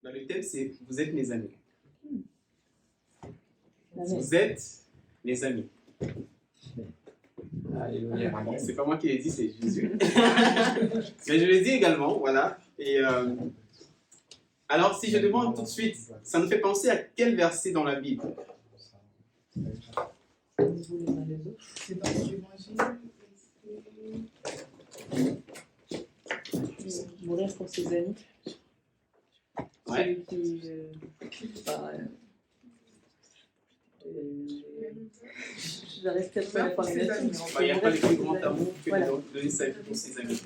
Bah, le thème, c'est « Vous êtes mes amis ». Amen. Vous êtes mes amis. Alléluia. C'est pas moi qui l'ai dit, c'est Jésus. Mais je l'ai dit également, voilà. Et alors, si je demande tout de suite, ça nous fait penser à quel verset dans la Bible? C'est dans l'Évangile. Mourir pour ses amis. Ouais. Celui qui, j'arrive peut-être pas à parler là-dessus. Il n'y a pas de plus grand amour que Voilà. de donner sa vie pour ses amis.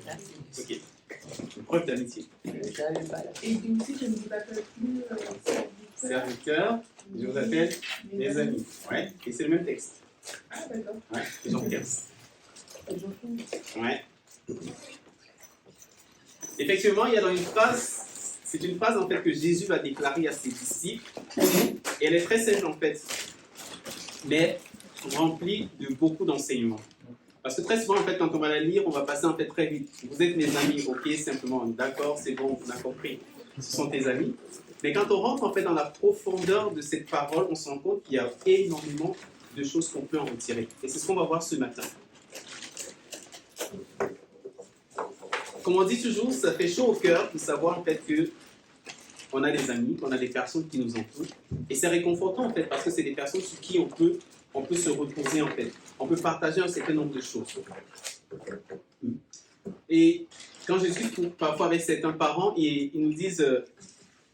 Ok. Preuve d'amitié. J'arrive pas là. Et il dit aussi, je ne vous appelle plus Serviteur, je vous appelle mes amis. Ouais. Et c'est le même texte. Ah, d'accord. Ouais. Jean 15. Ouais. Effectivement, il y a dans une phrase, c'est une phrase en fait que Jésus va déclarer à ses disciples. Et elle est très simple en fait, mais remplie de beaucoup d'enseignements. Parce que très souvent en fait, quand on va la lire, on va passer en fait très vite. Vous êtes mes amis, ok, simplement, d'accord, c'est bon, on a compris. Ce sont tes amis. Mais quand on rentre en fait dans la profondeur de cette parole, on se rend compte qu'il y a énormément de choses qu'on peut en retirer. Et c'est ce qu'on va voir ce matin. Comme on dit toujours, ça fait chaud au cœur de savoir en fait que on a des amis, qu'on a des personnes qui nous entourent. Et c'est réconfortant en fait parce que c'est des personnes sur qui on peut se reposer en fait. On peut partager un certain nombre de choses. Et quand je discute parfois avec certains parents, ils nous disent,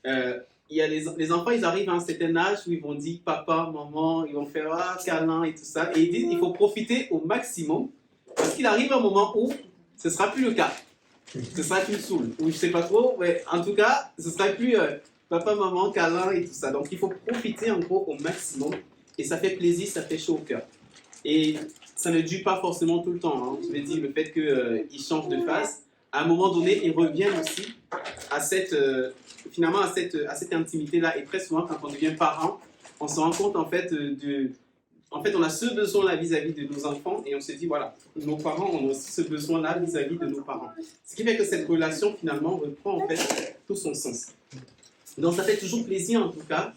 il y a les enfants, ils arrivent à un certain âge où ils vont dire papa, maman, ils vont faire câlin et tout ça. Et ils disent, il faut profiter au maximum parce qu'il arrive un moment où ce ne sera plus le cas. Ce sera plus saoul, ou je sais pas trop, mais en tout cas, ce sera plus papa, maman, câlin et tout ça. Donc il faut profiter en gros au maximum, et ça fait plaisir, ça fait chaud au cœur. Et ça ne dure pas forcément tout le temps. Hein. Je veux dire, le fait qu'ils changent de phase, à un moment donné, ils reviennent aussi à cette, finalement à cette intimité-là. Et très souvent, quand on devient parent, on se rend compte en fait on a ce besoin-là vis-à-vis de nos enfants et on se dit, voilà, nos parents ont aussi ce besoin-là vis-à-vis de nos parents. Ce qui fait que cette relation, finalement, reprend en fait tout son sens. Donc, ça fait toujours plaisir, en tout cas,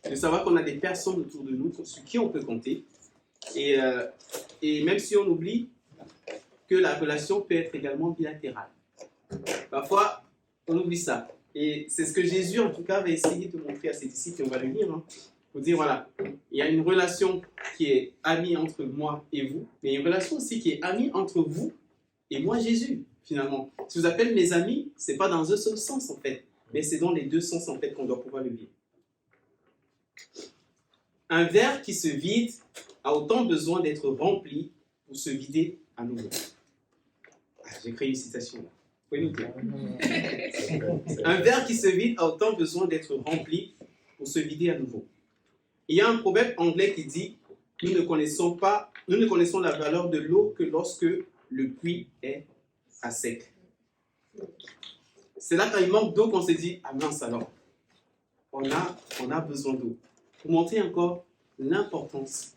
de savoir qu'on a des personnes autour de nous sur qui on peut compter. Et même si on oublie que la relation peut être également bilatérale. Parfois, on oublie ça. Et c'est ce que Jésus, en tout cas, va essayer de montrer à ses disciples, et on va le lire, hein. Pour dire, voilà, il y a une relation qui est amie entre moi et vous, mais une relation aussi qui est amie entre vous et moi, Jésus, finalement. Si je vous appelle mes amis, ce n'est pas dans un seul sens, en fait, mais c'est dans les deux sens, en fait, qu'on doit pouvoir le vivre. Un verre qui se vide a autant besoin d'être rempli pour se vider à nouveau. J'ai créé une citation, là. Vous pouvez noter. Un verre qui se vide a autant besoin d'être rempli pour se vider à nouveau. Il y a un proverbe anglais qui dit « Nous ne connaissons la valeur de l'eau que lorsque le puits est à sec. » C'est là quand il manque d'eau qu'on se dit « Ah mince alors, on a besoin d'eau. » Pour montrer encore l'importance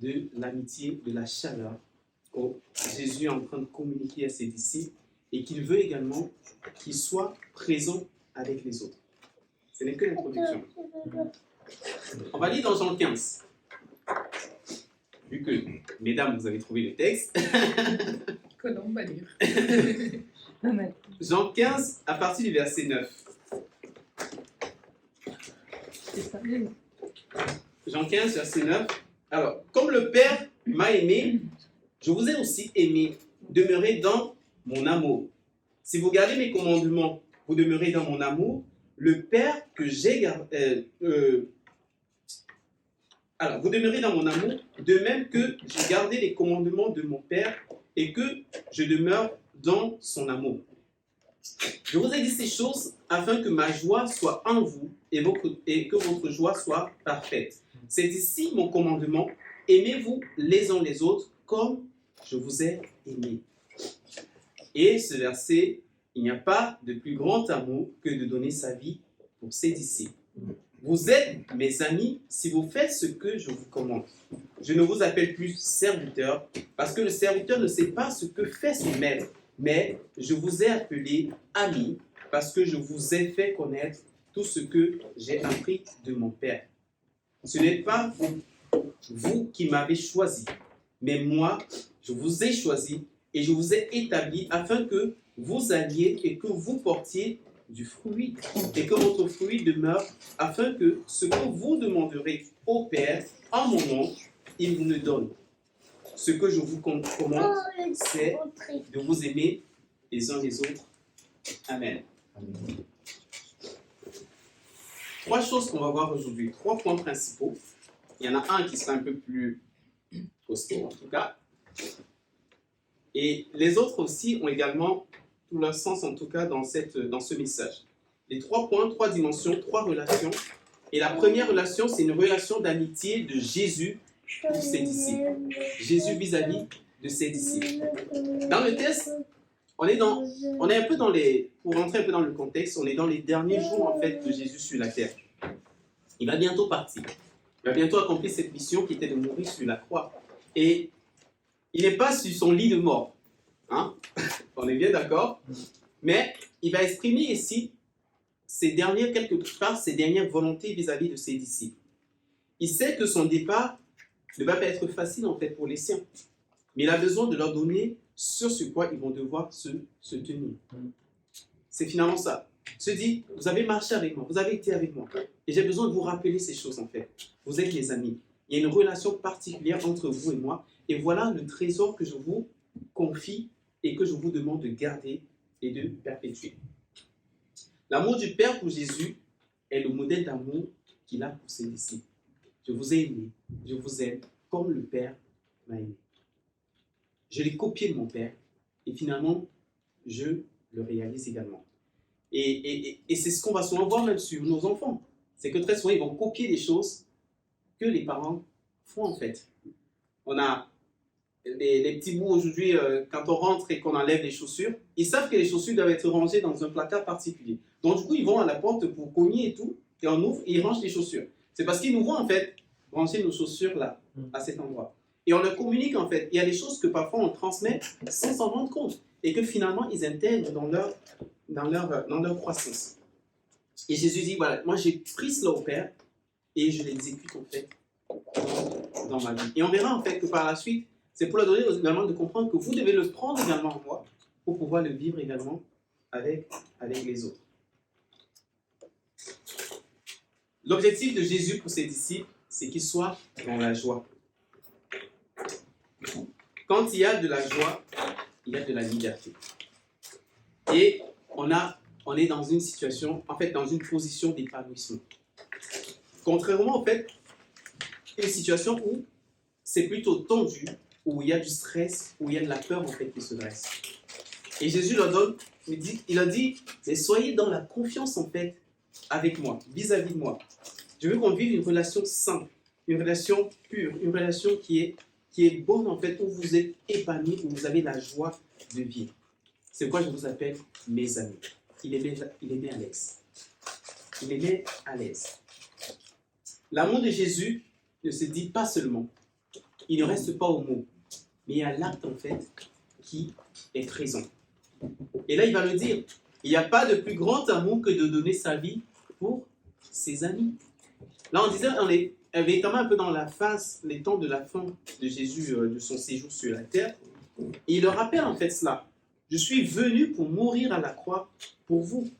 de l'amitié, de la chaleur que Jésus est en train de communiquer à ses disciples et qu'il veut également qu'ils soient présents avec les autres. Ce n'est que l'introduction. On va lire dans Jean 15. Vu que, mesdames, vous avez trouvé le texte. Colombe va lire. Jean 15, à partir du verset 9. Jean 15, verset 9. Alors, comme le Père m'a aimé, je vous ai aussi aimé. Demeurez dans mon amour. Si vous gardez mes commandements, vous demeurez dans mon amour. Le Père que j'ai gardé... Alors, vous demeurez dans mon amour, de même que j'ai gardé les commandements de mon Père et que je demeure dans son amour. Je vous ai dit ces choses afin que ma joie soit en vous et que votre joie soit parfaite. C'est ici mon commandement, aimez-vous les uns les autres comme je vous ai aimé. Et ce verset, il n'y a pas de plus grand amour que de donner sa vie pour ses disciples. Vous êtes mes amis si vous faites ce que je vous commande. Je ne vous appelle plus serviteur parce que le serviteur ne sait pas ce que fait son maître, mais je vous ai appelé amis parce que je vous ai fait connaître tout ce que j'ai appris de mon Père. Ce n'est pas vous qui m'avez choisi, mais moi, je vous ai choisi et je vous ai établi afin que vous alliez et que vous portiez du fruit et que votre fruit demeure, afin que ce que vous demanderez au Père en mon nom, il vous le donne. Ce que je vous commande, c'est de vous aimer les uns les autres. Amen. Trois choses qu'on va voir aujourd'hui, trois points principaux. Il y en a un qui sera un peu plus costaud en tout cas. Et les autres aussi ont également tout leur sens en tout cas dans ce message. Les trois points, trois dimensions, trois relations. Et la première relation, c'est une relation d'amitié de Jésus pour ses disciples. Jésus vis-à-vis de ses disciples. Dans le texte, on est un peu dans les, pour rentrer un peu dans le contexte, on est dans les derniers jours en fait de Jésus sur la terre. Il va bientôt partir. Il va bientôt accomplir cette mission qui était de mourir sur la croix. Et il n'est pas sur son lit de mort. Hein? On est bien d'accord? Mais il va exprimer ici quelque part ses dernières volontés vis-à-vis de ses disciples. Il sait que son départ ne va pas être facile en fait pour les siens. Mais il a besoin de leur donner sur ce quoi ils vont devoir se tenir. C'est finalement ça. Il se dit, vous avez marché avec moi, vous avez été avec moi. Et j'ai besoin de vous rappeler ces choses en fait. Vous êtes les amis. Il y a une relation particulière entre vous et moi. Et voilà le trésor que je vous confie et que je vous demande de garder et de perpétuer. L'amour du Père pour Jésus est le modèle d'amour qu'il a pour ses disciples. Je vous ai aimé, je vous aime comme le Père m'a aimé. Je l'ai copié de mon Père et finalement, je le réalise également. Et c'est ce qu'on va souvent voir même sur nos enfants. C'est que très souvent, ils vont copier des choses que les parents font en fait. On a les petits bouts aujourd'hui, quand on rentre et qu'on enlève les chaussures, ils savent que les chaussures doivent être rangées dans un placard particulier. Donc du coup, ils vont à la porte pour cogner et tout, et on ouvre et ils rangent les chaussures. C'est parce qu'ils nous voient en fait ranger nos chaussures là, à cet endroit. Et on leur communique en fait. Il y a des choses que parfois on transmet sans s'en rendre compte, et que finalement ils intègrent dans leur croissance. Et Jésus dit, voilà, moi j'ai pris cela au Père, et je l'exécute en fait dans ma vie. Et on verra en fait que par la suite, c'est pour leur donner également de comprendre que vous devez le prendre également en moi pour pouvoir le vivre également avec les autres. L'objectif de Jésus pour ses disciples, c'est qu'ils soient dans la joie. Quand il y a de la joie, il y a de la liberté. Et on est dans une situation, en fait, dans une position d'épanouissement. Contrairement, en fait, à une situation où c'est plutôt tendu, où il y a du stress, où il y a de la peur, en fait, qui se dresse. Et Jésus leur donne, il a dit, mais soyez dans la confiance, en fait, avec moi, vis-à-vis de moi. Je veux qu'on vive une relation simple, une relation pure, une relation qui est bonne, en fait, où vous êtes épanoui, où vous avez la joie de vivre. C'est pourquoi je vous appelle mes amis. Il est bien à l'aise. Il est bien à l'aise. L'amour de Jésus ne se dit pas seulement. Il ne reste pas au mot. Mais il y a l'acte, en fait, qui est présent. Et là, il va le dire. Il n'y a pas de plus grand amour que de donner sa vie pour ses amis. Là, on disait, on est quand même un peu dans la phase, les temps de la fin de Jésus, de son séjour sur la terre. Et il leur rappelle, en fait, cela. Je suis venu pour mourir à la croix pour vous.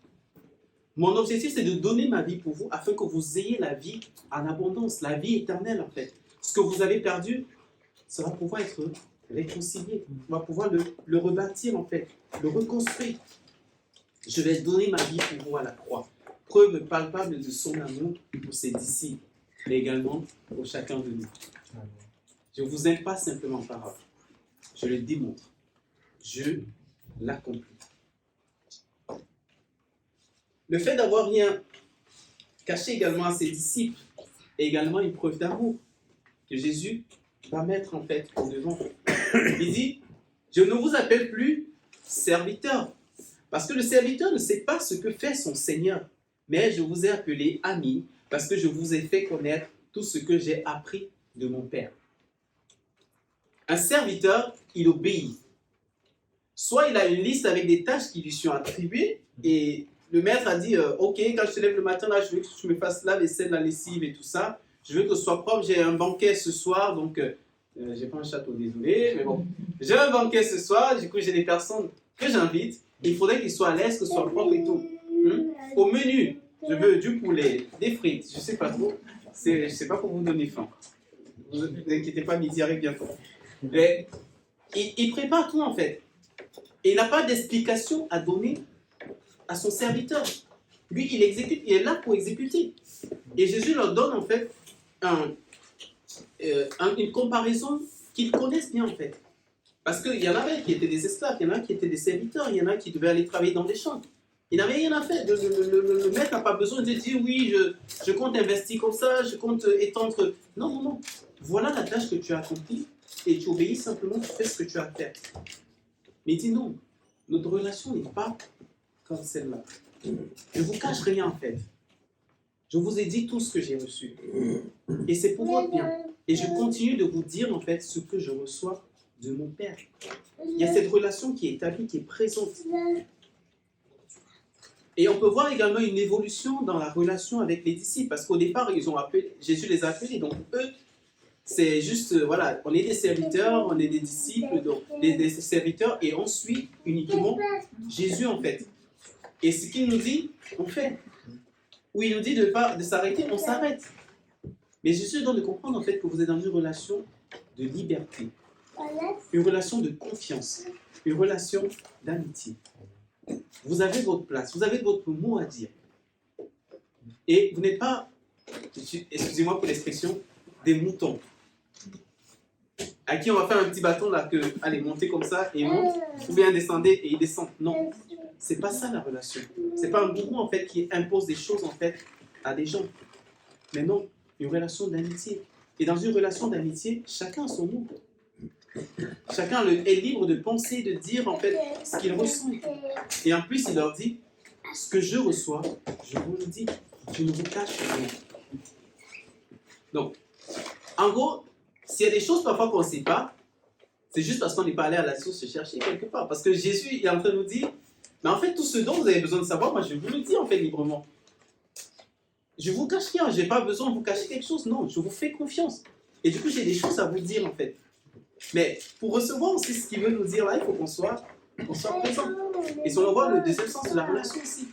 Mon objectif, c'est de donner ma vie pour vous afin que vous ayez la vie en abondance, la vie éternelle, en fait. Ce que vous avez perdu, ça va pouvoir être réconcilié. On va pouvoir le rebâtir, en fait, le reconstruire. Je vais donner ma vie pour vous à la croix. Preuve palpable de son amour pour ses disciples, mais également pour chacun de nous. Je ne vous aime pas simplement par parole. Je le démontre. Je l'accomplis. Le fait d'avoir rien caché également à ses disciples est également une preuve d'amour que Jésus va mettre en fait en devant. Il dit, je ne vous appelle plus serviteur, parce que le serviteur ne sait pas ce que fait son Seigneur, mais je vous ai appelé ami, parce que je vous ai fait connaître tout ce que j'ai appris de mon Père. Un serviteur, il obéit. Soit il a une liste avec des tâches qui lui sont attribuées, et le maître a dit, ok, quand je te lève le matin, là, je veux que tu me fasses la vaisselle, la lessive et tout ça. Je veux que ce soit propre, j'ai un banquet ce soir, donc j'ai pas un château, désolé, mais bon. J'ai un banquet ce soir, du coup j'ai des personnes que j'invite. Il faudrait qu'ils soient à l'aise, que ce soit propre et tout. Au menu, je veux du poulet, des frites, je sais pas trop. Je sais pas pour vous donner faim. Vous inquiétez pas, midi arrive bientôt. Mais il prépare tout en fait. Et il n'a pas d'explication à donner à son serviteur. Lui, il exécute, il est là pour exécuter. Et Jésus leur donne en fait une comparaison qu'ils connaissent bien en fait. Parce qu'il y en avait qui étaient des esclaves, il y en a qui étaient des serviteurs, il y en a qui devaient aller travailler dans des champs. Il n'avait rien à faire. Le maître n'a pas besoin de dire oui, je compte investir comme ça, je compte étendre. Non, non, non. Voilà la tâche que tu as accomplie et tu obéis simplement, tu fais ce que tu as à faire. Mais il dit non, notre relation n'est pas comme celle-là. Je ne vous cache rien en fait. Je vous ai dit tout ce que j'ai reçu. Et c'est pour votre bien. Et je continue de vous dire en fait ce que je reçois de mon Père. Il y a cette relation qui est établie, qui est présente. Et on peut voir également une évolution dans la relation avec les disciples, parce qu'au départ, Jésus les a appelés, donc eux, c'est juste, voilà, on est des serviteurs, on est des disciples, donc des serviteurs, et on suit uniquement Jésus en fait. Et ce qu'il nous dit, on fait. Ou il nous dit de s'arrêter, on s'arrête. Mais Jésus donne de comprendre en fait que vous êtes dans une relation de liberté, une relation de confiance, une relation d'amitié. Vous avez votre place, vous avez votre mot à dire. Et vous n'êtes pas, excusez-moi pour l'expression, des moutons. À qui on va faire un petit bâton là, allez, montez comme ça et monte, ou bien descendez et il descend. Non, c'est pas ça la relation. C'est pas un gourou en fait qui impose des choses en fait à des gens. Mais non, une relation d'amitié. Et dans une relation d'amitié, chacun a son mot. Chacun est libre de penser, de dire en fait ce qu'il ressent. Et en plus, il leur dit, ce que je reçois, je vous le dis, je ne vous cache rien. Donc, en gros, s'il y a des choses parfois qu'on ne sait pas, c'est juste parce qu'on n'est pas allé à la source se chercher quelque part. Parce que Jésus est en train de nous dire, mais en fait, tout ce dont vous avez besoin de savoir, moi je vous le dis en fait librement. Je ne vous cache rien, je n'ai pas besoin de vous cacher quelque chose, non, je vous fais confiance. Et du coup, j'ai des choses à vous dire en fait. Mais pour recevoir aussi ce qu'il veut nous dire là, il faut qu'on soit présent. Et si on voit le deuxième sens de la relation aussi.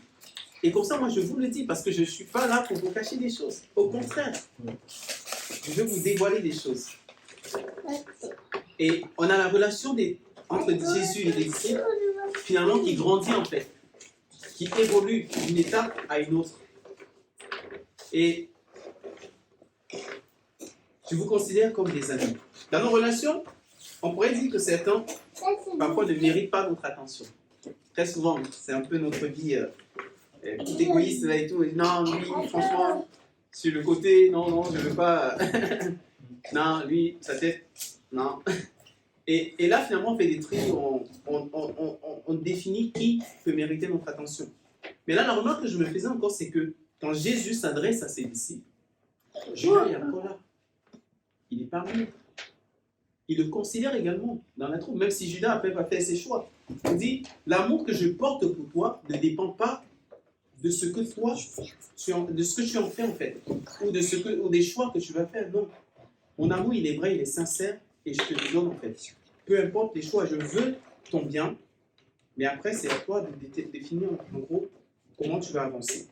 Et comme ça, moi je vous le dis, parce que je ne suis pas là pour vous cacher des choses. Au contraire, je veux vous dévoiler des choses. Et on a la relation entre Jésus et les disciples, finalement, qui grandit en fait, qui évolue d'une étape à une autre. Et je vous considère comme des amis. Dans nos relations, on pourrait dire que certains, parfois, ne méritent pas notre attention. Très souvent, c'est un peu notre vie tout égoïste là et tout. Et non, lui, franchement, sur le côté, non, je ne veux pas. Non, lui, sa tête, non. Et là, finalement, on fait des tris, on définit qui peut mériter notre attention. Mais là, la remarque que je me faisais encore, c'est que quand Jésus s'adresse à ses disciples, Judas est encore là. Il est parmi eux. Il le considère également dans la troupe, même si Judas après va faire ses choix. Il dit, l'amour que je porte pour toi ne dépend pas de ce que toi, de ce que tu en fais en fait, ou des choix que tu vas faire. Non. Mon amour, il est vrai, il est sincère, et je te le donne en fait. Peu importe les choix, je veux ton bien, mais après, c'est à toi de définir en gros comment tu vas avancer.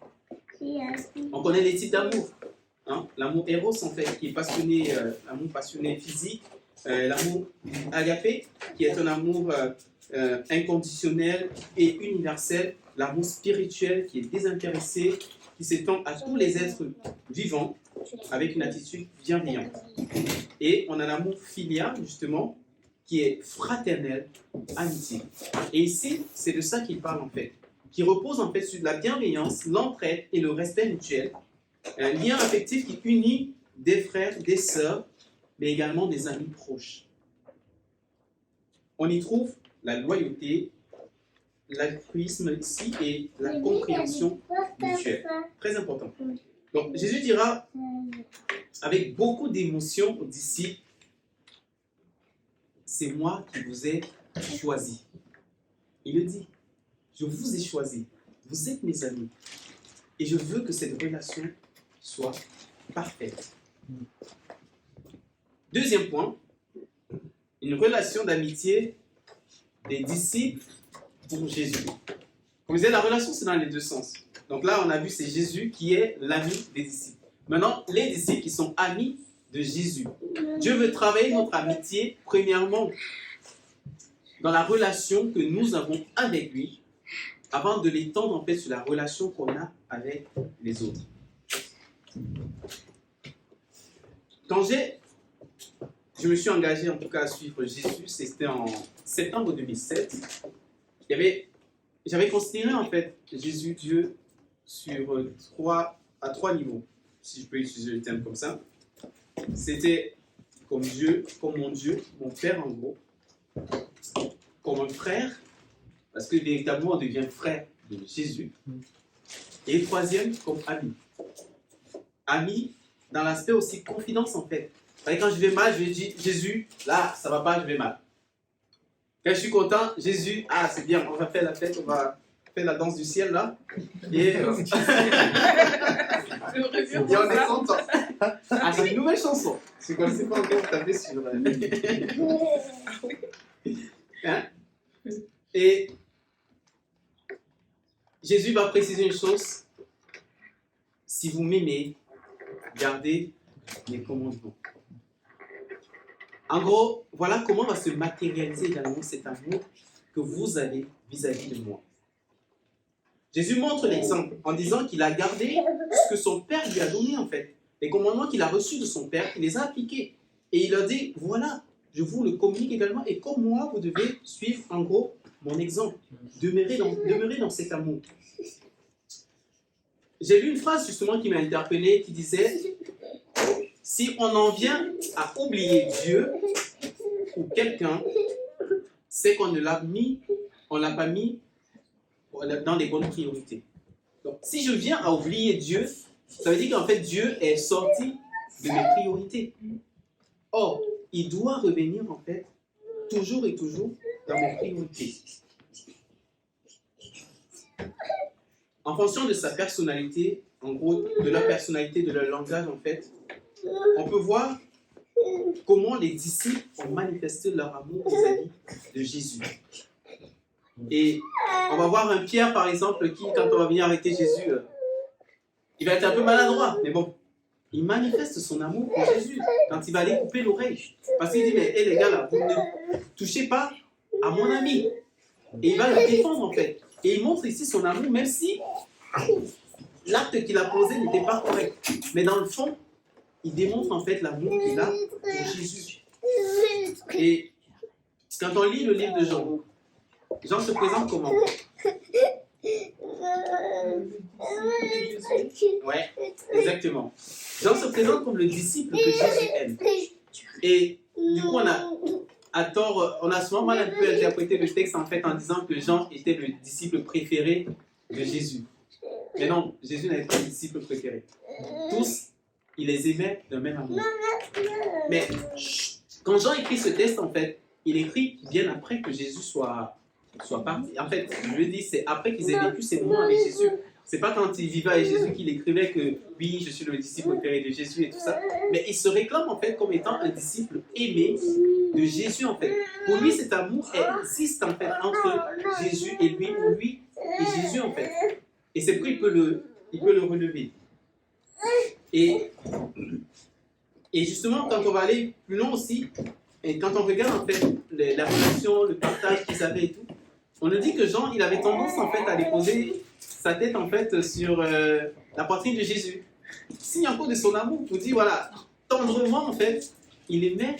On connaît les types d'amour. Hein? L'amour éros, en fait, qui est passionné, l'amour passionné physique, l'amour agapé, qui est un amour inconditionnel et universel, l'amour spirituel, qui est désintéressé, qui s'étend à tous les êtres vivants, avec une attitude bienveillante. Et on a l'amour filial, justement, qui est fraternel, amitié. Et ici, c'est de ça qu'il parle en fait, qui repose en fait sur la bienveillance, l'entraide et le respect mutuel, un lien affectif qui unit des frères, des sœurs, mais également des amis proches. On y trouve la loyauté, l'altruisme ici et la compréhension mutuelle. Très important. Donc Jésus dira avec beaucoup d'émotion aux disciples, c'est moi qui vous ai choisi. Il le dit, je vous ai choisi. vous êtes mes amis. Et je veux que cette relation soit parfaite. Deuxième point, une relation d'amitié des disciples pour Jésus. Comme je disais, la relation, c'est dans les deux sens. Donc là, on a vu, c'est Jésus qui est l'ami des disciples. Maintenant, les disciples qui sont amis de Jésus. Dieu veut travailler notre amitié, premièrement, dans la relation que nous avons avec lui, avant de l'étendre en fait sur la relation qu'on a avec les autres. Quand je me suis engagé en tout cas à suivre Jésus, c'était en septembre 2007. J'avais considéré en fait Jésus, Dieu, sur trois niveaux, si je peux utiliser le terme comme ça. C'était comme Dieu, comme mon Dieu, mon Père en gros, comme un frère, parce que véritablement on devient frère de Jésus. Et le troisième, comme ami. Ami dans l'aspect aussi confidence en fait. Parce que quand je vais mal, je dis Jésus, là ça va pas, je vais mal. Quand je suis content, Jésus, ah c'est bien, on va faire la fête, on va faire la danse du ciel là. Et on est content. Ah, c'est une nouvelle chanson. Je ne connaissais pas encore, taper sur. Hein? Et Jésus va préciser une chose. Si vous m'aimez, gardez mes commandements. En gros, voilà comment va se matérialiser également cet amour que vous avez vis-à-vis de moi. Jésus montre l'exemple en disant qu'il a gardé ce que son Père lui a donné en fait. Les commandements qu'il a reçus de son Père, il les a appliqués. Et il a dit, voilà, je vous le communique également. Et comme moi, vous devez suivre en gros mon exemple. Demeurer dans cet amour. J'ai lu une phrase justement qui m'a interpellé, qui disait, si on en vient à oublier Dieu ou quelqu'un, c'est qu'on ne l'a pas mis dans les bonnes priorités. Donc, si je viens à oublier Dieu, ça veut dire qu'en fait, Dieu est sorti de mes priorités. Or, il doit revenir en fait, toujours et toujours, dans mes priorités. En fonction de sa personnalité, en gros, de leur personnalité, de leur langage, en fait, on peut voir comment les disciples ont manifesté leur amour vis-à-vis de Jésus. Et on va voir un Pierre, par exemple, qui, quand on va venir arrêter Jésus, il va être un peu maladroit, mais bon, il manifeste son amour pour Jésus quand il va aller couper l'oreille. Parce qu'il dit, mais hey, les gars, là, vous ne touchez pas à mon ami. Et il va le défendre, en fait. Et il montre ici son amour, même si l'acte qu'il a posé n'était pas correct. Mais dans le fond, il démontre en fait l'amour qu'il a pour Jésus. Et quand on lit le livre de Jean, Jean se présente comment? Ouais, exactement. Jean se présente comme le disciple que Jésus aime. Et du coup, on a souvent mal un peu interprété le texte en fait en disant que Jean était le disciple préféré de Jésus. Mais non, Jésus n'avait pas de disciple préféré. Tous, il les aimait d'un même amour. Mais quand Jean écrit ce texte, en fait, il écrit bien après que Jésus soit parti. En fait, je veux dire, c'est après qu'ils aient vécu ces moments avec Jésus. C'est pas quand il vivait avec Jésus qu'il écrivait que oui, je suis le disciple préféré de Jésus et tout ça. Mais il se réclame en fait comme étant un disciple aimé de Jésus en fait. Pour lui, cet amour existe en fait entre Jésus et lui, ou lui et Jésus en fait. Et c'est pourquoi il peut le relever. Et justement, quand on va aller plus loin aussi, et quand on regarde en fait la relation, le partage qu'ils avaient et tout, on nous dit que Jean, il avait tendance en fait à déposer sa tête en fait sur la poitrine de Jésus. Signe encore de son amour, pour dire voilà, tendrement en fait, il aimait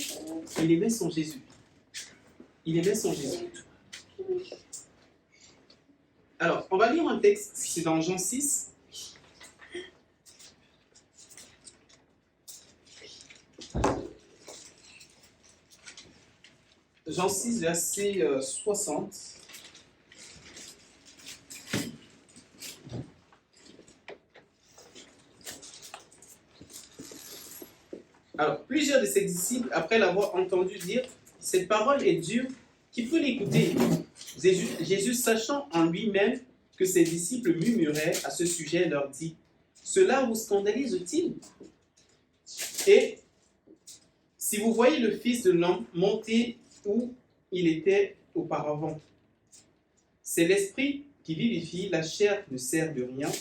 son Jésus. Il aimait son Jésus. Alors, on va lire un texte, c'est dans Jean 6. Jean 6, verset 60. Alors, plusieurs de ses disciples, après l'avoir entendu dire « Cette parole est dure, qui peut l'écouter ?» Jésus, sachant en lui-même que ses disciples murmuraient à ce sujet, leur dit, « Cela vous scandalise-t-il? Et si vous voyez le Fils de l'homme monter où il était auparavant, c'est l'Esprit qui vivifie, la chair ne sert de rien.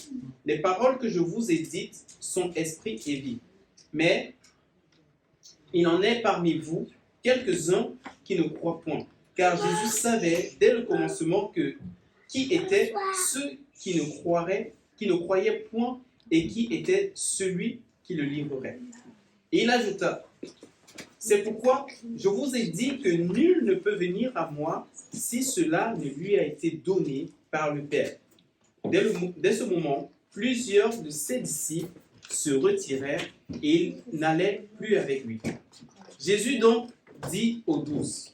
Les paroles que je vous ai dites sont esprit et vie. Mais il en est parmi vous quelques-uns qui ne croient point. Car Jésus savait dès le commencement qui étaient ceux qui ne croyaient point et qui était celui qui le livrerait. Et il ajouta, c'est pourquoi je vous ai dit que nul ne peut venir à moi si cela ne lui a été donné par le Père. Dès ce moment, plusieurs de ses disciples se retirèrent et ils n'allaient plus avec lui. Jésus donc dit aux 12,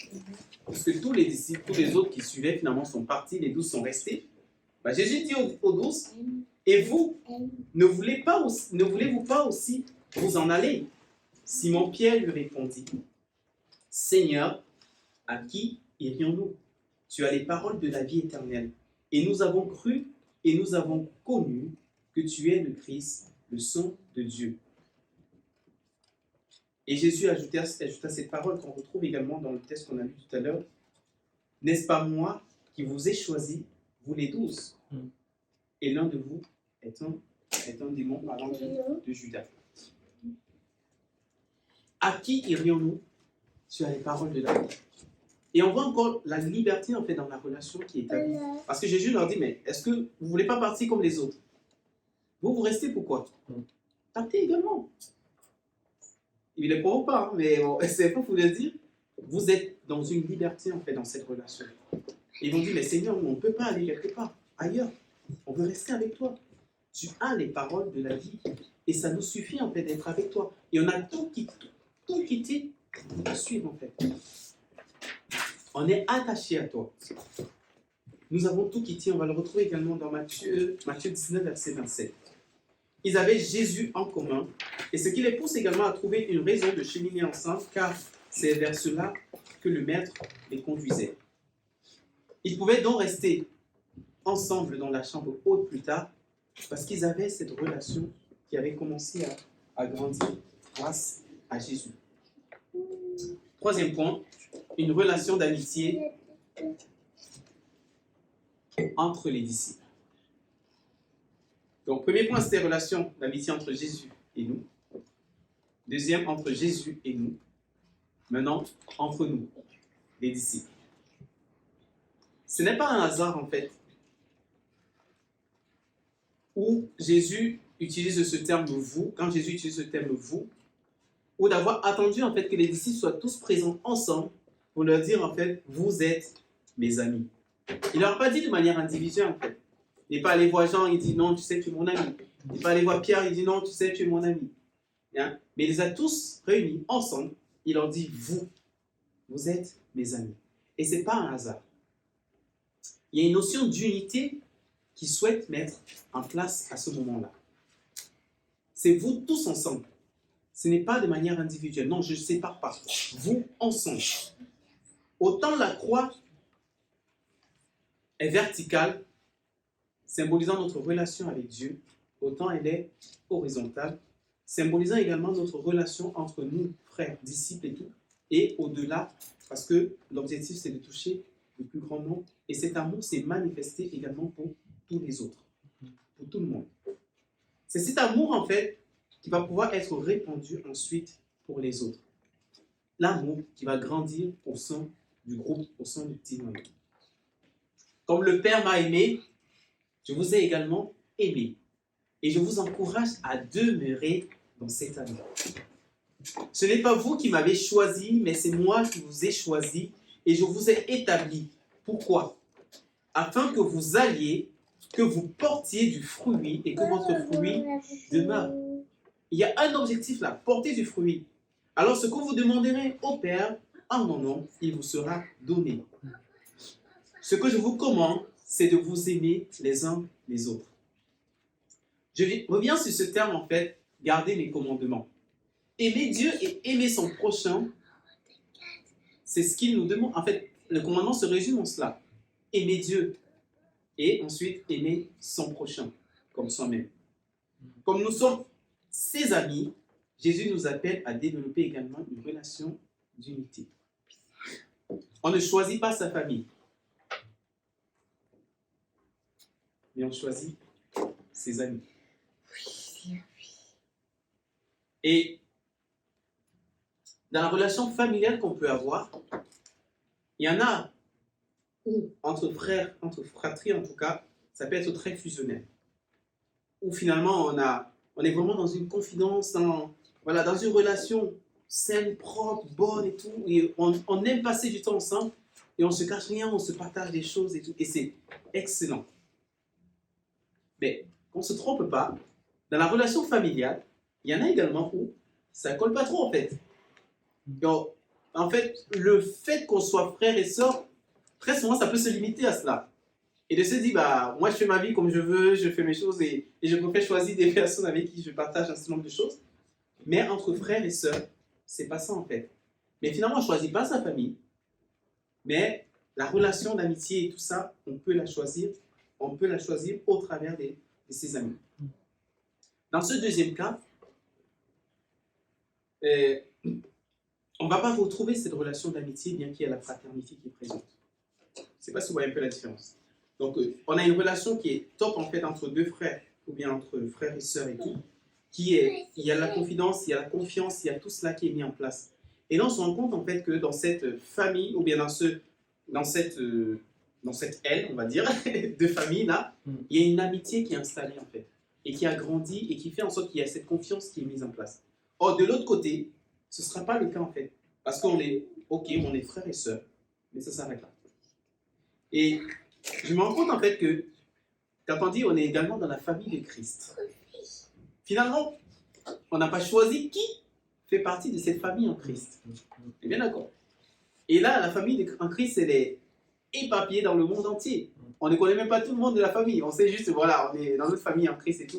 parce que tous les disciples, tous les autres qui suivaient finalement sont partis, les 12 sont restés. Jésus dit aux 12, et vous, ne voulez-vous pas aussi vous en aller? Simon-Pierre lui répondit, Seigneur, à qui irions-nous? Tu as les paroles de la vie éternelle. Et nous avons cru et nous avons connu que tu es le Christ, le Son de Dieu. Et Jésus ajouta cette parole qu'on retrouve également dans le texte qu'on a lu tout à l'heure. N'est-ce pas moi qui vous ai choisi, vous les 12? Et l'un de vous est un démon de Judas. À qui irions-nous? Tu as les paroles de la vie. Et on voit encore la liberté en fait dans la relation qui est établie. Parce que Jésus leur dit, mais est-ce que vous ne voulez pas partir comme les autres? Vous restez pourquoi? Partez également. Il ne les provoque pas, mais bon, c'est pas pour le dire. Vous êtes dans une liberté en fait dans cette relation. Ils vont dire, mais Seigneur, on ne peut pas aller quelque part, ailleurs. On veut rester avec toi. Tu as les paroles de la vie. Et ça nous suffit en fait d'être avec toi. Et on a tout quitté pour te suivre en fait. On est attaché à toi. Nous avons tout quitté. On va le retrouver également dans Matthieu 19, verset 27. Ils avaient Jésus en commun. Et ce qui les pousse également à trouver une raison de cheminer ensemble, car c'est vers cela que le Maître les conduisait. Ils pouvaient donc rester ensemble dans la chambre haute plus tard, parce qu'ils avaient cette relation qui avait commencé à grandir grâce à Jésus. Troisième point, une relation d'amitié entre les disciples. Donc, premier point, c'était relation d'amitié entre Jésus et nous. Deuxième, entre Jésus et nous. Maintenant, entre nous, les disciples. Ce n'est pas un hasard, en fait, où Jésus utilise ce terme « vous », quand Jésus utilise ce terme « vous », ou d'avoir attendu, en fait, que les disciples soient tous présents ensemble pour leur dire, en fait, « vous êtes mes amis ». Il ne leur a pas dit de manière individuelle, en fait. Il n'est pas allé voir Jean, il dit « non, tu sais, tu es mon ami ». Il n'est pas allé voir Pierre, il dit « non, tu sais, tu es mon ami ». Hein? Mais il les a tous réunis ensemble. Il leur dit « vous êtes mes amis ». Et ce n'est pas un hasard. Il y a une notion d'unité qu'il souhaite mettre en place à ce moment-là. C'est vous tous ensemble. Ce n'est pas de manière individuelle. Non, je ne sépare pas. Vous ensemble. Autant la croix est verticale, symbolisant notre relation avec Dieu, autant elle est horizontale, symbolisant également notre relation entre nous, frères, disciples et tout, et au-delà, parce que l'objectif c'est de toucher le plus grand nombre, et cet amour s'est manifesté également pour tous les autres, pour tout le monde. C'est cet amour en fait qui va pouvoir être répandu ensuite pour les autres. L'amour qui va grandir au sein du groupe, au sein du petit nombre. Comme le Père m'a aimé, je vous ai également aimé. Et je vous encourage à demeurer dans cet amour. Ce n'est pas vous qui m'avez choisi, mais c'est moi qui vous ai choisi et je vous ai établi. Pourquoi? Afin que vous alliez, que vous portiez du fruit et que votre fruit demeure. Il y a un objectif là, porter du fruit. Alors ce que vous demanderez au Père, en mon nom, il vous sera donné. Ce que je vous commande, c'est de vous aimer les uns les autres. Je reviens sur ce terme en fait, garder mes commandements. Aimer Dieu et aimer son prochain, c'est ce qu'il nous demande. En fait, le commandement se résume en cela. Aimer Dieu Et ensuite, aimer son prochain comme soi-même. Comme nous sommes ses amis, Jésus nous appelle à développer également une relation d'unité. On ne choisit pas sa famille, mais on choisit ses amis. Et dans la relation familiale qu'on peut avoir, il y en a où, entre frères, entre fratries en tout cas, ça peut être très fusionnel. Où finalement on est vraiment dans une confidence, dans une relation saine, propre, bonne et tout. Et on aime passer du temps ensemble et on se cache rien, on se partage des choses et tout. Et c'est excellent. Mais qu'on ne se trompe pas, dans la relation familiale, il y en a également où ça ne colle pas trop en fait. Donc, en fait, le fait qu'on soit frères et sœurs, très souvent, ça peut se limiter à cela. Et de se dire, bah, moi, je fais ma vie comme je veux, je fais mes choses et je préfère choisir des personnes avec qui je partage un certain nombre de choses. Mais entre frères et sœurs, c'est pas ça en fait. Mais finalement, on ne choisit pas sa famille, mais la relation d'amitié et tout ça, on peut la choisir au travers de ses amis. Dans ce deuxième cas, on ne va pas retrouver cette relation d'amitié bien qu'il y ait la fraternité qui est présente. Je ne sais pas si vous voyez un peu la différence. Donc, on a une relation qui est top en fait entre deux frères, ou bien entre frères et sœurs et tout, il y a la confidence, il y a la confiance, il y a tout cela qui est mis en place. Et là, on se rend compte en fait que dans cette famille, ou bien dans cette aile, on va dire, de famille là, il y a une amitié qui est installée en fait, et qui a grandi, et qui fait en sorte qu'il y a cette confiance qui est mise en place. Or, de l'autre côté, ce ne sera pas le cas en fait, parce qu'on est, ok, on est frères et sœurs, mais ça s'arrête là. Et je me rends compte en fait que, quand on dit on est également dans la famille de Christ, finalement, on n'a pas choisi qui fait partie de cette famille en Christ. On est bien d'accord. Et là, la famille en Christ, elle est éparpillée dans le monde entier. On ne connaît même pas tout le monde de la famille. On sait juste, voilà, on est dans notre famille en Christ et tout.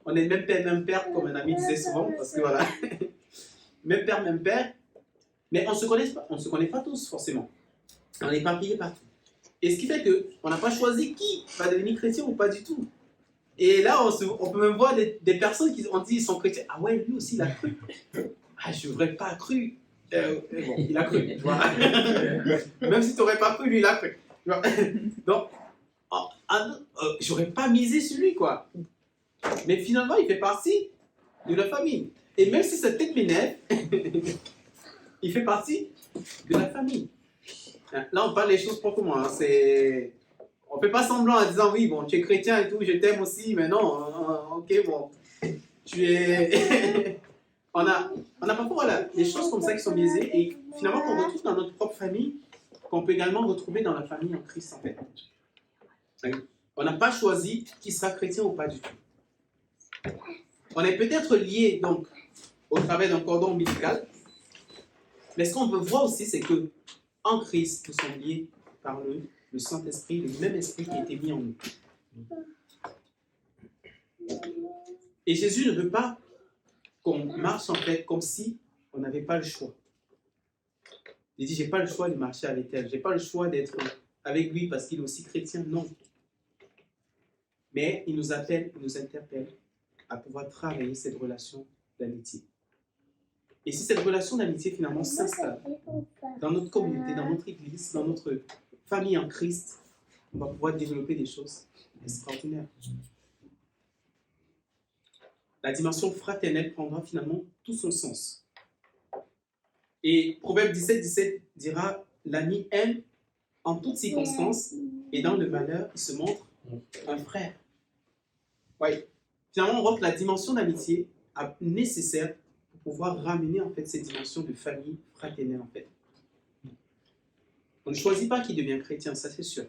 On est même père, comme un ami disait souvent, parce que voilà, même père. Mais on ne se connaît pas tous forcément. On est éparpillés partout. Et ce qui fait qu'on n'a pas choisi qui va devenir chrétien ou pas du tout. Et là, on peut même voir des personnes qui ont dit qu'ils sont chrétiens. Ah ouais, lui aussi, il a cru. Ah, je n'aurais pas cru. Bon, il a cru. Voilà. Même si tu n'aurais pas cru, lui, il a cru. Donc, j'aurais pas misé sur lui, quoi. Mais finalement, il fait partie de la famille. Et même si ça peut-être m'énerve, il fait partie de la famille. Là, on parle des choses proprement. Hein. On ne fait pas semblant en disant oui, bon, tu es chrétien et tout, je t'aime aussi, mais non, ok, bon, tu es. on a parfois voilà, des choses comme ça qui sont biaisées et finalement qu'on retrouve dans notre propre famille, qu'on peut également retrouver dans la famille en Christ en fait. On n'a pas choisi qui sera chrétien ou pas du tout. On est peut-être lié donc au travers d'un cordon ombilical, mais ce qu'on veut voir aussi, c'est que en Christ, nous sommes liés par le Saint-Esprit, le même esprit qui a été mis en nous. Et Jésus ne veut pas qu'on marche en fait comme si on n'avait pas le choix. Il dit, j'ai pas le choix de marcher avec elle, j'ai pas le choix d'être avec lui parce qu'il est aussi chrétien, non. Mais il nous appelle, il nous interpelle à pouvoir travailler cette relation d'amitié. Et si cette relation d'amitié finalement s'installe dans notre communauté, dans notre église, dans notre famille en Christ, on va pouvoir développer des choses extraordinaires. La dimension fraternelle prendra finalement tout son sens. Et Proverbe 17 dira, l'ami aime en toutes circonstances et dans le malheur, il se montre un frère. Oui. Finalement, on voit que la dimension d'amitié est nécessaire pour pouvoir ramener en fait cette dimension de famille fraternelle en fait. On ne choisit pas qui devient chrétien, ça c'est sûr.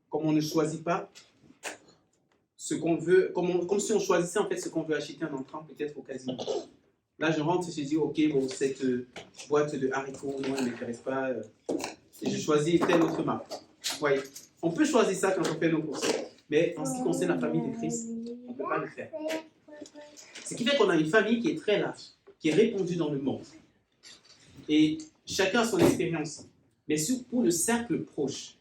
Comme on ne choisit pas ce qu'on veut, comme si on choisissait en fait ce qu'on veut acheter en entrant peut-être au casino. Là je rentre et je dis ok, bon cette boîte de haricots, moi elle ne m'intéresse pas, et je choisis telle autre marque. Ouais. On peut choisir ça quand on fait nos courses, mais en ce qui concerne la famille de Christ, on ne peut pas le faire. Ce qui fait qu'on a une famille qui est très large, qui est répandue dans le monde. Et chacun a son expérience. Mais pour le cercle proche,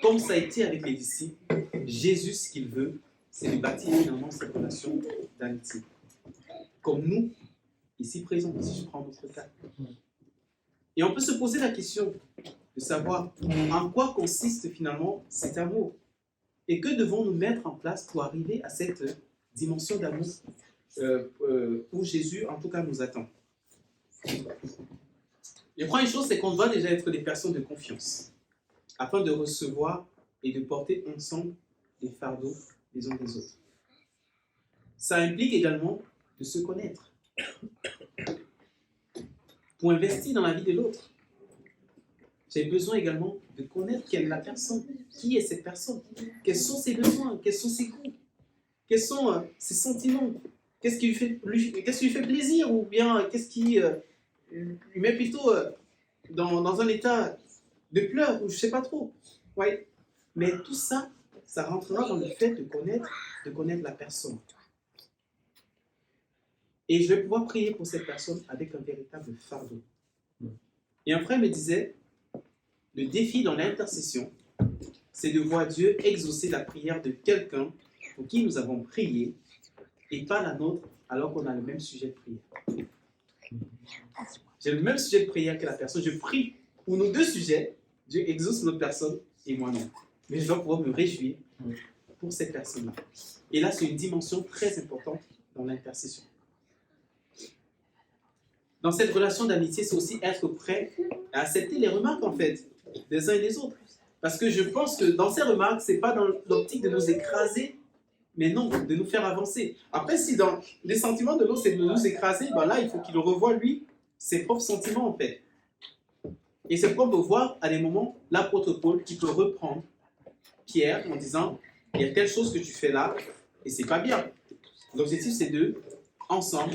comme ça a été avec les disciples, Jésus, ce qu'il veut, c'est de bâtir finalement cette relation d'amitié. Comme nous, ici présents, si je prends notre cas. Et on peut se poser la question de savoir en quoi consiste finalement cet amour. Et que devons-nous mettre en place pour arriver à cette dimension d'amour où Jésus, en tout cas, nous attend. Je crois une chose, c'est qu'on doit déjà être des personnes de confiance, afin de recevoir et de porter ensemble les fardeaux les uns des autres. Ça implique également de se connaître, pour investir dans la vie de l'autre. J'ai besoin également de connaître quelle est la personne, qui est cette personne, quels sont ses besoins, quels sont ses goûts, quels sont ses sentiments, qu'est-ce qui lui fait plaisir, ou bien qu'est-ce qui lui met plutôt dans un état de pleurs, ou je ne sais pas trop. Ouais. Mais tout ça, ça rentrera dans le fait de connaître la personne. Et je vais pouvoir prier pour cette personne avec un véritable fardeau. Et un frère me disait, le défi dans l'intercession, c'est de voir Dieu exaucer la prière de quelqu'un pour qui nous avons prié et pas la nôtre alors qu'on a le même sujet de prière. J'ai le même sujet de prière que la personne. Je prie pour nos deux sujets. Dieu exauce notre personne et moi non. Mais je dois pouvoir me réjouir pour cette personne-là. Et là, c'est une dimension très importante dans l'intercession. Dans cette relation d'amitié, c'est aussi être prêt à accepter les remarques, en fait, des uns et des autres. Parce que je pense que dans ces remarques, ce n'est pas dans l'optique de nous écraser, mais non, de nous faire avancer. Après, si dans les sentiments de l'autre, c'est de nous écraser, ben là, il faut qu'il revoie, lui, ses propres sentiments, en fait. Et c'est pourquoi on peut voir, à des moments, l'apôtre Paul qui peut reprendre Pierre en disant, il y a telle chose que tu fais là, et c'est pas bien. L'objectif, c'est de, ensemble,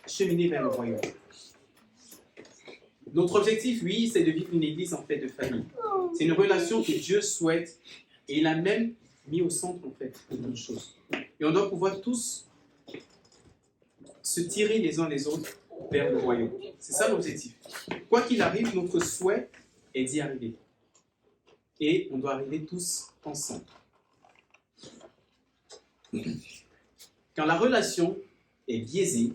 cheminer vers le royaume. Notre objectif, oui, c'est de vivre une église en fait de famille. C'est une relation que Dieu souhaite et il a même mis au centre en fait de toutes choses. Et on doit pouvoir tous se tirer les uns les autres vers le royaume. C'est ça l'objectif. Quoi qu'il arrive, notre souhait est d'y arriver. Et on doit arriver tous ensemble. Quand la relation est biaisée,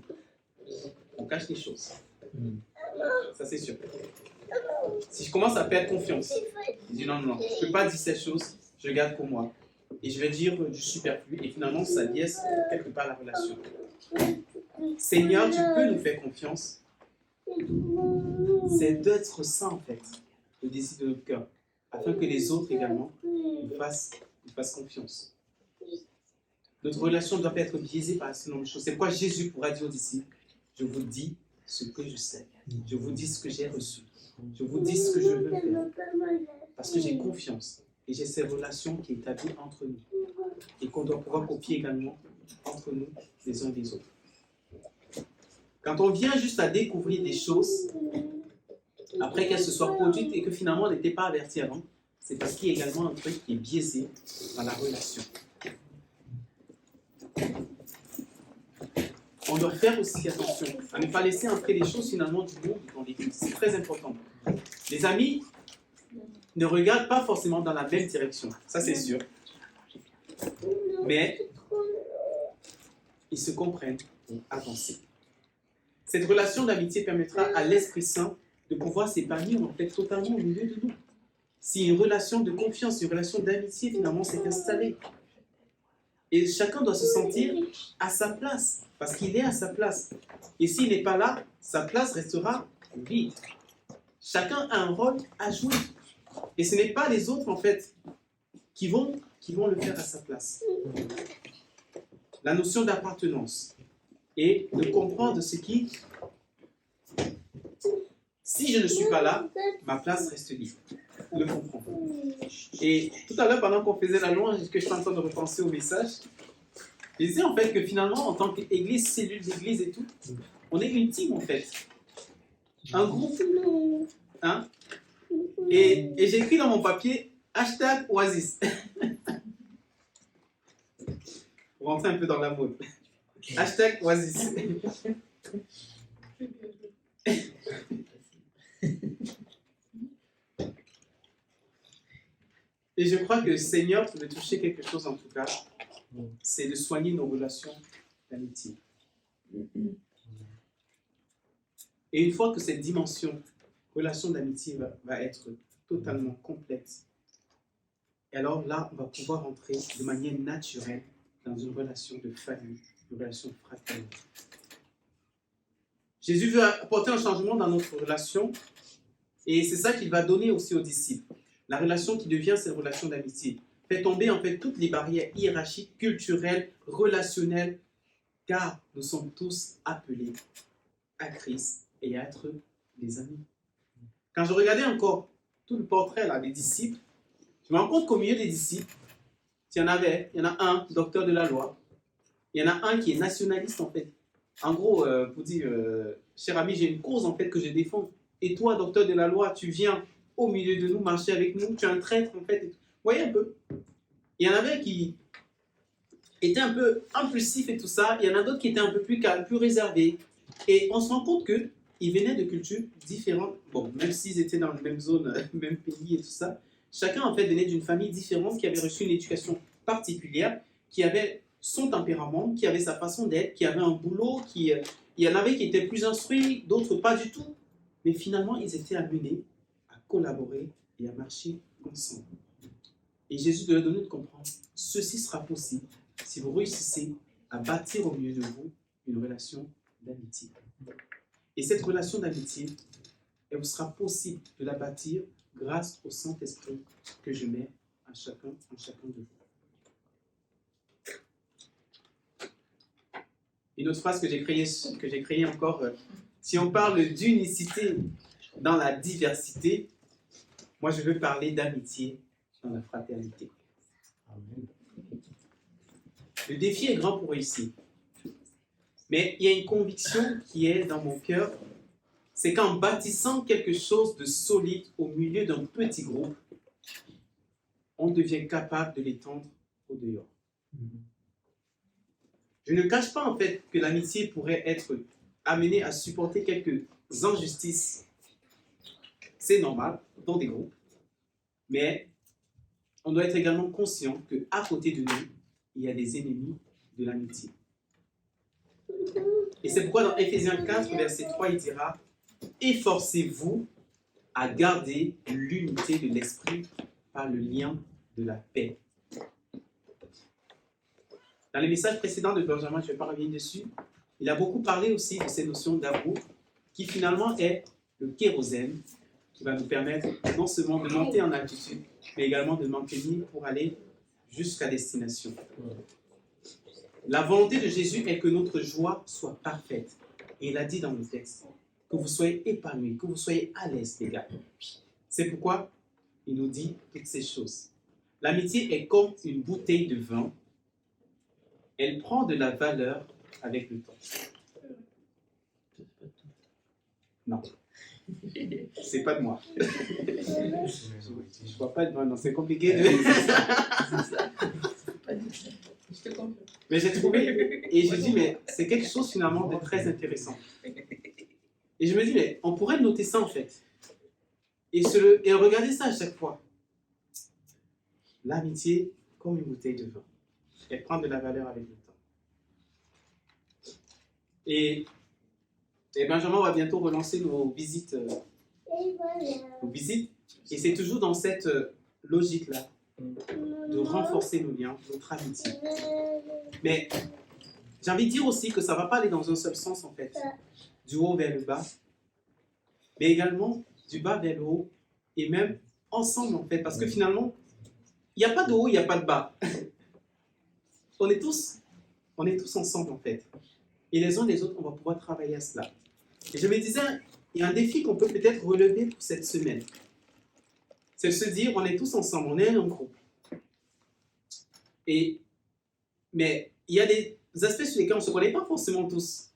on cache les choses. Ça, c'est sûr. Si je commence à perdre confiance, je dis non, je ne peux pas dire ces choses, je garde pour moi. Et je vais dire du superflu, et finalement, ça biaise quelque part la relation. Seigneur, tu peux nous faire confiance. C'est d'être saint, en fait, le désir de notre cœur, afin que les autres également nous fassent confiance. Notre relation ne doit pas être biaisée par ce nombre de choses. C'est pourquoi Jésus pourra dire aux disciples, je vous dis ce que je sais. Je vous dis ce que j'ai reçu. Je vous dis ce que je veux faire. Parce que j'ai confiance. Et j'ai ces relations qui établissent entre nous. Et qu'on doit pouvoir copier également entre nous, les uns des autres. Quand on vient juste à découvrir des choses, après qu'elles se soient produites et que finalement on n'était pas averti avant, c'est parce qu'il y a également un truc qui est biaisé dans la relation. On doit faire aussi attention à ne pas laisser entrer les choses finalement du monde dans l'église. C'est très important. Les amis ne regardent pas forcément dans la même direction, ça c'est sûr. Mais ils se comprennent pour avancer. Cette relation d'amitié permettra à l'Esprit Saint de pouvoir s'épanouir en fait totalement au milieu de nous. Si une relation de confiance, une relation d'amitié finalement s'est installée. Et chacun doit se sentir à sa place, parce qu'il est à sa place. Et s'il n'est pas là, sa place restera vide. Chacun a un rôle à jouer. Et ce n'est pas les autres, en fait, qui vont le faire à sa place. La notion d'appartenance et de comprendre ce qui, si je ne suis pas là, ma place reste libre. Le comprendre. Et tout à l'heure, pendant qu'on faisait la louange, que je suis en train de repenser au message, je disais en fait que finalement, en tant qu'église, cellule d'église et tout, on est une team en fait. Un groupe. Hein? Et j'ai écrit dans mon papier #Oasis. Pour rentrer un peu dans la mode. #Oasis. Et je crois que le Seigneur veut toucher quelque chose en tout cas, c'est de soigner nos relations d'amitié. Et une fois que cette dimension, relation d'amitié va être totalement complète, et alors là, on va pouvoir entrer de manière naturelle dans une relation de famille, une relation fraternelle. Jésus veut apporter un changement dans notre relation, et c'est ça qu'il va donner aussi aux disciples. La relation qui devient cette relation d'amitié fait tomber en fait toutes les barrières hiérarchiques, culturelles, relationnelles, car nous sommes tous appelés à Christ et à être des amis. Quand je regardais encore tout le portrait là, des disciples, je me rends compte qu'au milieu des disciples, il y en a un, docteur de la loi, il y en a un qui est nationaliste en fait. En gros, pour dire, cher ami, j'ai une cause en fait que je défends. Et toi, docteur de la loi, tu viens au milieu de nous, marcher avec nous, tu es un traître en fait. Vous voyez un peu? Il y en avait qui étaient un peu impulsifs et tout ça, il y en a d'autres qui étaient un peu plus calmes, plus réservés. Et on se rend compte qu'ils venaient de cultures différentes. Bon, même s'ils étaient dans la même zone, même pays et tout ça, chacun en fait venait d'une famille différente qui avait reçu une éducation particulière, qui avait son tempérament, qui avait sa façon d'être, qui avait un boulot, il y en avait qui étaient plus instruits, d'autres pas du tout. Mais finalement, ils étaient amenés à collaborer et à marcher ensemble. Et Jésus leur donner de comprendre, ceci sera possible si vous réussissez à bâtir au milieu de vous une relation d'amitié. Et cette relation d'amitié, elle vous sera possible de la bâtir grâce au Saint-Esprit que je mets en chacun de vous. Une autre phrase que j'ai créée encore, si on parle d'unicité dans la diversité, moi je veux parler d'amitié dans la fraternité. Amen. Le défi est grand pour réussir. Mais il y a une conviction qui est dans mon cœur, c'est qu'en bâtissant quelque chose de solide au milieu d'un petit groupe, on devient capable de l'étendre au dehors. Je ne cache pas en fait que l'amitié pourrait être amenée à supporter quelques injustices. C'est normal dans des groupes, mais on doit être également conscient qu'à côté de nous, il y a des ennemis de l'amitié. Et c'est pourquoi dans Éphésiens 4, verset 3, il dira « Efforcez-vous à garder l'unité de l'esprit par le lien de la paix. » Dans les messages précédents de Benjamin, je ne vais pas revenir dessus, il a beaucoup parlé aussi de ces notions d'amour, qui finalement est le kérosène, qui va nous permettre non seulement de monter en altitude, mais également de maintenir pour aller jusqu'à destination. La volonté de Jésus est que notre joie soit parfaite. Et il a dit dans le texte, que vous soyez épanouis, que vous soyez à l'aise, les gars. C'est pourquoi il nous dit toutes ces choses. L'amitié est comme une bouteille de vin. Elle prend de la valeur avec le temps. Non. C'est pas de moi. Je vois pas de moi, non, c'est compliqué. Je te comprends. Mais j'ai trouvé, et je dis, mais c'est quelque chose finalement de très intéressant. Et je me dis, mais on pourrait noter ça en fait. Et regarder ça à chaque fois. L'amitié comme une bouteille de vin. Elle prend de la valeur avec le temps. Et Benjamin va bientôt relancer nos visites. Et c'est toujours dans cette logique-là de renforcer nos liens, notre amitié. Mais j'ai envie de dire aussi que ça ne va pas aller dans un seul sens en fait. Du haut vers le bas, mais également du bas vers le haut, et même ensemble en fait. Parce que finalement, il n'y a pas de haut, il n'y a pas de bas. On est tous ensemble en fait. Et les uns les autres, on va pouvoir travailler à cela. Et je me disais, il y a un défi qu'on peut peut-être relever pour cette semaine. C'est de se dire, on est tous ensemble, on est un groupe. Mais il y a des aspects sur lesquels on ne se connaît pas forcément tous.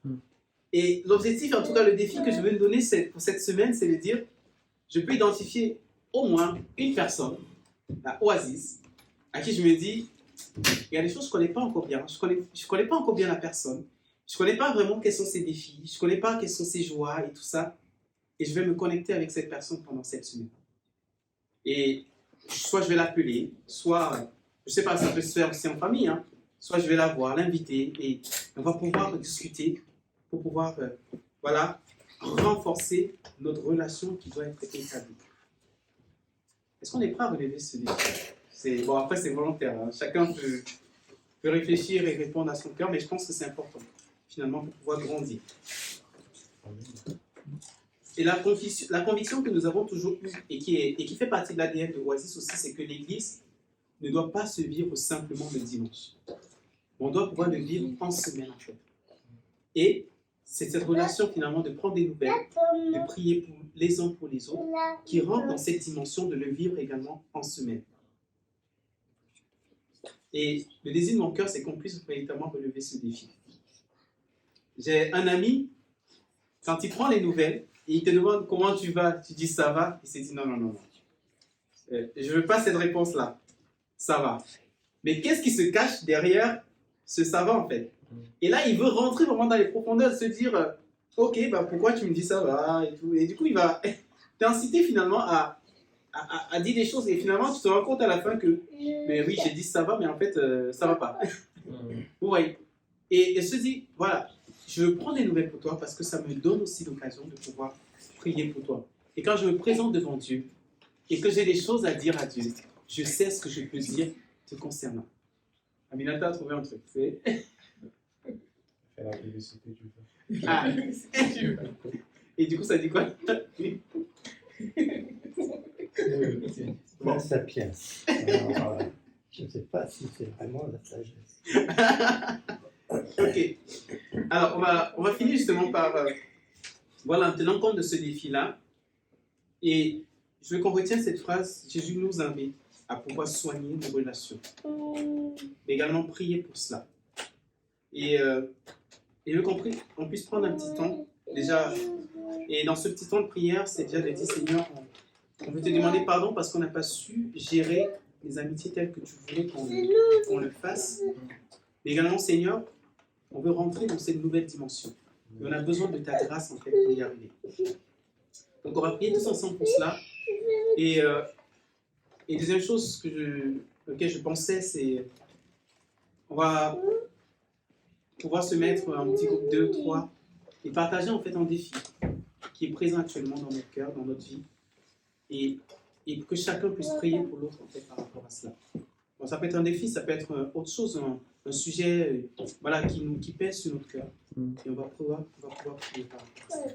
Et l'objectif, en tout cas le défi que je veux me donner pour cette semaine, c'est de dire, je peux identifier au moins une personne, la Oasis, à qui je me dis, il y a des choses que je ne connais pas encore bien. Je connais pas encore bien la personne. Je ne connais pas vraiment quels sont ses défis. Je ne connais pas quelles sont ses joies et tout ça. Et je vais me connecter avec cette personne pendant cette semaine. Et soit je vais l'appeler, soit, je ne sais pas, ça peut se faire aussi en famille, hein, soit je vais la voir, l'inviter, et on va pouvoir discuter pour pouvoir, voilà, renforcer notre relation qui doit être établie. Est-ce qu'on est prêt à relever ce défi? Bon, après, c'est volontaire. Hein. Chacun peut réfléchir et répondre à son cœur, mais je pense que c'est important, finalement, pour pouvoir grandir. Et la conviction que nous avons toujours eue et qui fait partie de l'ADN de Oasis aussi, c'est que l'Église ne doit pas se vivre simplement le dimanche. On doit pouvoir le vivre en semaine, en fait. Et c'est cette relation, finalement, de prendre des nouvelles, de prier pour les uns pour les autres, qui rentre dans cette dimension de le vivre également en semaine. Et le désir de mon cœur, c'est qu'on puisse véritablement relever ce défi. J'ai un ami, quand il prend les nouvelles, et il te demande comment tu vas, tu dis ça va, il s'est dit non. Je ne veux pas cette réponse-là. Ça va. Mais qu'est-ce qui se cache derrière ce ça va en fait? Et là, il veut rentrer vraiment dans les profondeurs, se dire ok, bah, pourquoi tu me dis ça va et tout. Et du coup, il va t'inciter finalement à dire des choses. Et finalement, tu te rends compte à la fin que mais oui, j'ai dit ça va, mais en fait, ça va pas. Vous voyez? Et se dit voilà. Je prends des nouvelles pour toi parce que ça me donne aussi l'occasion de pouvoir prier pour toi. Et quand je me présente devant Dieu et que j'ai des choses à dire à Dieu, je sais ce que je peux dire te concernant. Aminata a trouvé un truc. C'est... la publicité du vin. Ah. Et du coup, ça dit quoi? La sapience. Alors, je ne sais pas si c'est vraiment la sagesse. Ok. Alors, on va finir justement par, voilà, en tenant compte de ce défi-là. Et je veux qu'on retienne cette phrase. Jésus nous invite à pouvoir soigner nos relations. Mais également prier pour cela. Et je veux qu'on puisse prendre un petit temps, déjà. Et dans ce petit temps de prière, c'est déjà de dire, Seigneur, on veut te demander pardon parce qu'on n'a pas su gérer les amitiés telles que tu voulais qu'on le fasse. Mais également, Seigneur, on veut rentrer dans cette nouvelle dimension. Et on a besoin de ta grâce, en fait, pour y arriver. Donc, on va prier tous ensemble pour cela. Et deuxième chose auquel je pensais, c'est on va pouvoir se mettre en petit groupe 2, 3 et partager, en fait, un défi qui est présent actuellement dans notre cœur, dans notre vie. Et que chacun puisse prier pour l'autre, en fait, par rapport à cela. Bon, ça peut être un défi, ça peut être autre chose, un sujet voilà, qui pèse sur notre cœur. Et on va pouvoir prier par rapport à ça.